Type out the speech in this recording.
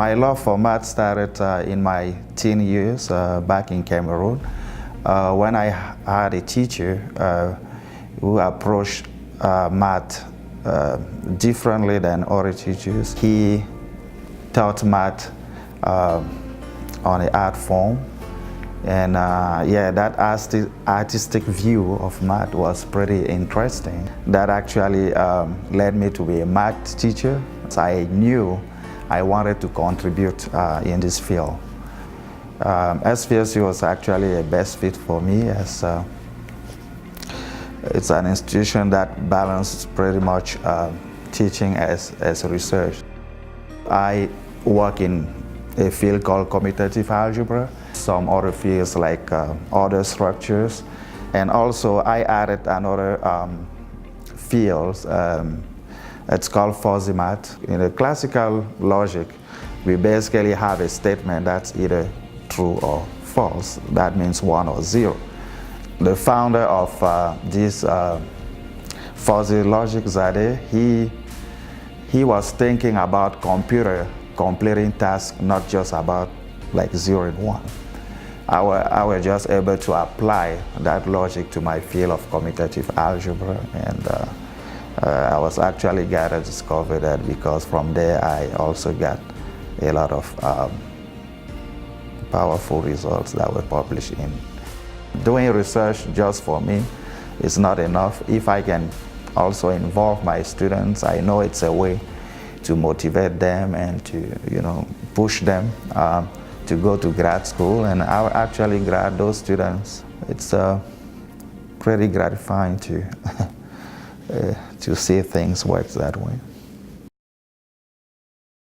My love for math started in my teen years back in Cameroon when I had a teacher who approached math differently than other teachers. He taught math on an art form, and yeah, that artistic view of math was pretty interesting. That actually led me to be a math teacher. So I knew I wanted to contribute in this field. SVSU was actually a best fit for me, as it's an institution that balances pretty much teaching as research. I work in a field called commutative algebra, some other fields like order structures, and also I added another field. It's called fuzzy math. In the classical logic, we basically have a statement that's either true or false. That means 1 or 0. The founder of this fuzzy logic, Zade, he was thinking about computer completing tasks, not just about like 0 and 1. I was just able to apply that logic to my field of commutative algebra, and I was actually glad to discover that, because from there I also got a lot of powerful results that were published in. Doing research just for me is not enough. If I can also involve my students, I know it's a way to motivate them and to push them to go to grad school, and I will actually grad those students. It's pretty gratifying to to see things work that way.